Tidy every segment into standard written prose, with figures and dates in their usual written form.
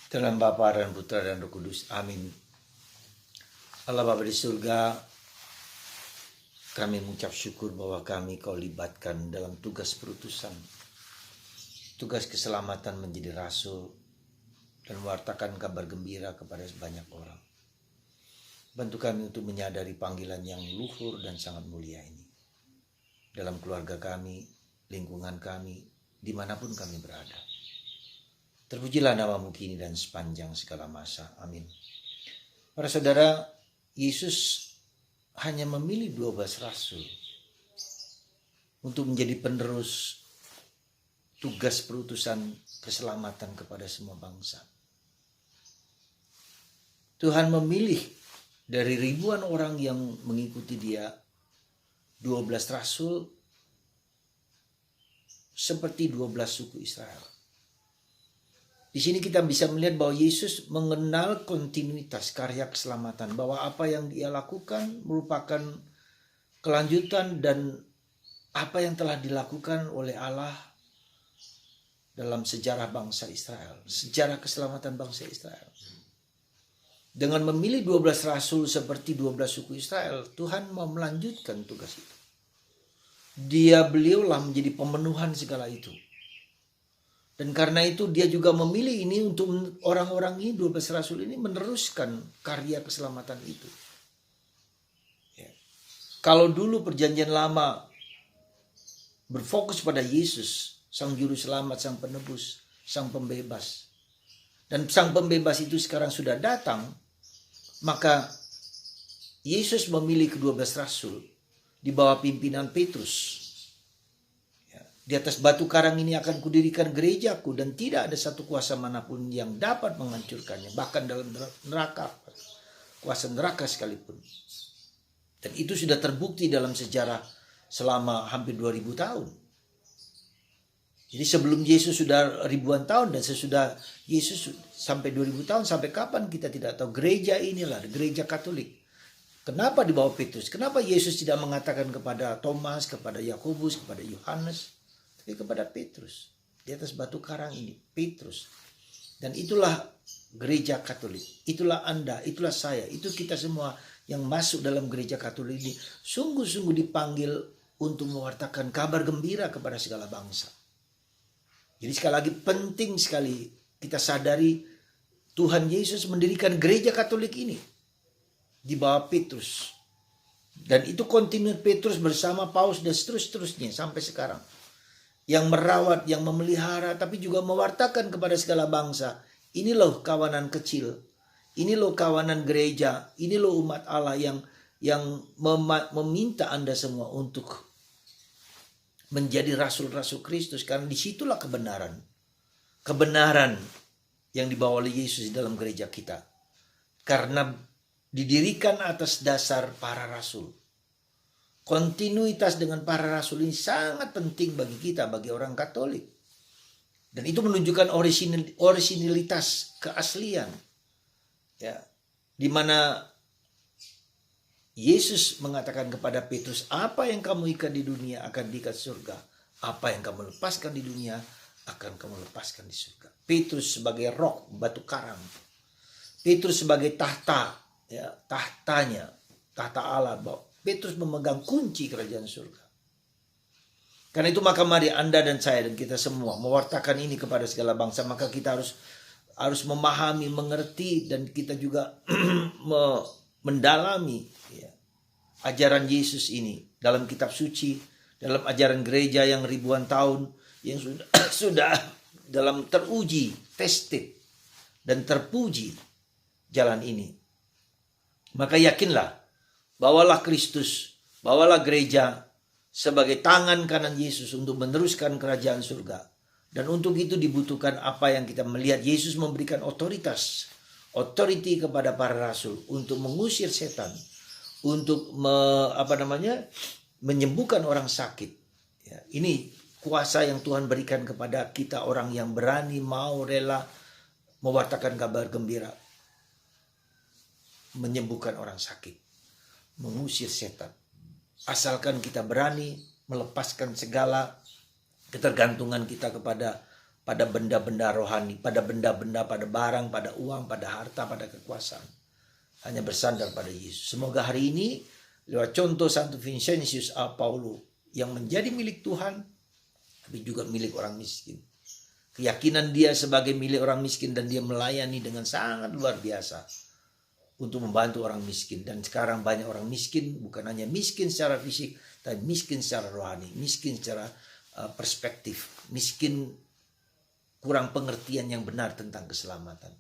Dalam Bapa dan Putra dan Roh Kudus. Amin. Allah Bapa di surga, kami mengucap syukur bahwa kami Kau libatkan dalam tugas perutusan, tugas keselamatan menjadi rasul dan mewartakan kabar gembira kepada sebanyak orang. Bantu kami untuk menyadari panggilan yang luhur dan sangat mulia ini dalam keluarga kami, lingkungan kami, dimanapun kami berada. Terpujilah namamu kini dan sepanjang segala masa. Amin. Para saudara, Yesus hanya memilih 12 rasul untuk menjadi penerus tugas perutusan keselamatan kepada semua bangsa. Tuhan memilih dari ribuan orang yang mengikuti dia 12 rasul seperti 12 suku Israel. Di sini kita bisa melihat bahwa Yesus mengenal kontinuitas karya keselamatan, bahwa apa yang dia lakukan merupakan kelanjutan dan apa yang telah dilakukan oleh Allah dalam sejarah bangsa Israel, sejarah keselamatan bangsa Israel. Dengan memilih 12 rasul seperti 12 suku Israel, Tuhan mau melanjutkan tugas itu. Beliaulah menjadi pemenuhan segala itu. Dan karena itu dia juga memilih ini untuk orang-orang ini, 12 rasul ini meneruskan karya keselamatan itu. Ya. Kalau dulu perjanjian lama berfokus pada Yesus, sang juru selamat, sang penebus, sang pembebas. Dan sang pembebas itu sekarang sudah datang, maka Yesus memilih ke-12 rasul di bawah pimpinan Petrus. Di atas batu karang ini akan kudirikan gerejaku dan tidak ada satu kuasa manapun yang dapat menghancurkannya. Bahkan dalam neraka, kuasa neraka sekalipun. Dan itu sudah terbukti dalam sejarah selama hampir 2000 tahun. Jadi sebelum Yesus sudah ribuan tahun dan sesudah Yesus sampai 2000 tahun, sampai kapan kita tidak tahu. Gereja inilah, gereja Katolik. Kenapa di bawah Petrus? Kenapa Yesus tidak mengatakan kepada Thomas, kepada Yakobus, kepada Yohanes? Tapi kepada Petrus, di atas batu karang ini, Petrus. Dan itulah gereja Katolik, itulah Anda, itulah saya, itu kita semua yang masuk dalam gereja Katolik ini sungguh-sungguh dipanggil untuk mewartakan kabar gembira kepada segala bangsa. Jadi sekali lagi penting sekali kita sadari Tuhan Yesus mendirikan gereja Katolik ini di bawah Petrus. Dan itu kontinu Petrus bersama Paulus dan seterusnya sampai sekarang. Yang merawat, yang memelihara, tapi juga mewartakan kepada segala bangsa. Ini loh kawanan kecil, ini loh kawanan gereja, ini loh umat Allah yang meminta Anda semua untuk menjadi rasul-rasul Kristus. Karena disitulah kebenaran. Kebenaran yang dibawa oleh Yesus di dalam gereja kita. Karena didirikan atas dasar para rasul. Kontinuitas dengan para rasul ini sangat penting bagi kita, bagi orang Katolik. Dan itu menunjukkan orisinilitas, keaslian. Ya, di mana Yesus mengatakan kepada Petrus, apa yang kamu ikat di dunia akan diikat surga. Apa yang kamu lepaskan di dunia akan kamu lepaskan di surga. Petrus sebagai roh, batu karang. Petrus sebagai tahta, ya, tahtanya, tahta Allah. Petrus memegang kunci kerajaan surga. Karena itu maka mari Anda dan saya dan kita semua mewartakan ini kepada segala bangsa. Maka kita harus memahami, mengerti, dan kita juga mendalami ya, ajaran Yesus ini dalam kitab suci, dalam ajaran gereja yang ribuan tahun, yang sudah dalam teruji, tested, dan terpuji jalan ini. Maka yakinlah, bawalah Kristus, bawalah gereja sebagai tangan kanan Yesus untuk meneruskan kerajaan surga. Dan untuk itu dibutuhkan apa yang kita melihat. Yesus memberikan authority kepada para rasul untuk mengusir setan, untuk menyembuhkan orang sakit. Ya, ini kuasa yang Tuhan berikan kepada kita, orang yang berani, mau, rela mewartakan kabar gembira, menyembuhkan orang sakit, mengusir setan. Asalkan kita berani melepaskan segala ketergantungan kita kepada pada benda-benda rohani, pada benda-benda, pada barang, pada uang, pada harta, pada kekuasaan. Hanya bersandar pada Yesus. Semoga hari ini lewat contoh Santo Vincentius A. Paulo yang menjadi milik Tuhan, tapi juga milik orang miskin. Keyakinan dia sebagai milik orang miskin dan dia melayani dengan sangat luar biasa untuk membantu orang miskin. Dan sekarang banyak orang miskin, bukan hanya miskin secara fisik, tapi miskin secara rohani, miskin secara perspektif, miskin kurang pengertian yang benar tentang keselamatan.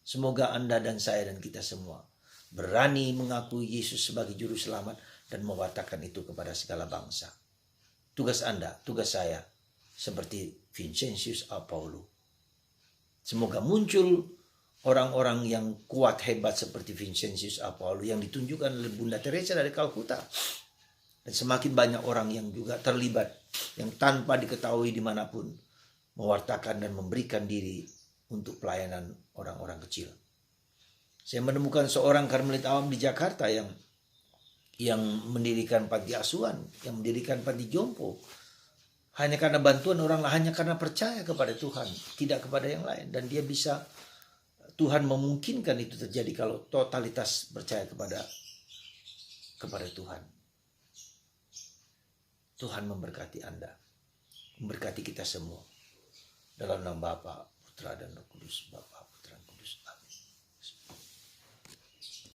Semoga Anda dan saya dan kita semua berani mengakui Yesus sebagai juru selamat dan mewartakan itu kepada segala bangsa. Tugas Anda, tugas saya, seperti Vincentius A. Paulo. Semoga muncul orang-orang yang kuat hebat seperti Vincentius A. Paulo yang ditunjukkan oleh Bunda Teresa dari Kalkuta. Dan semakin banyak orang yang juga terlibat, yang tanpa diketahui dimanapun, mewartakan dan memberikan diri untuk pelayanan orang-orang kecil. Saya menemukan seorang Karmelit Awam di Jakarta yang mendirikan panti asuhan, yang mendirikan panti jompo. Hanya karena bantuan orang lain, hanya karena percaya kepada Tuhan, tidak kepada yang lain. Dan dia bisa, Tuhan memungkinkan itu terjadi kalau totalitas percaya kepada Tuhan. Tuhan memberkati Anda, memberkati kita semua. Dalam nama Bapa, Putra dan Roh Kudus, Bapa, Putra dan Kudus. Amin.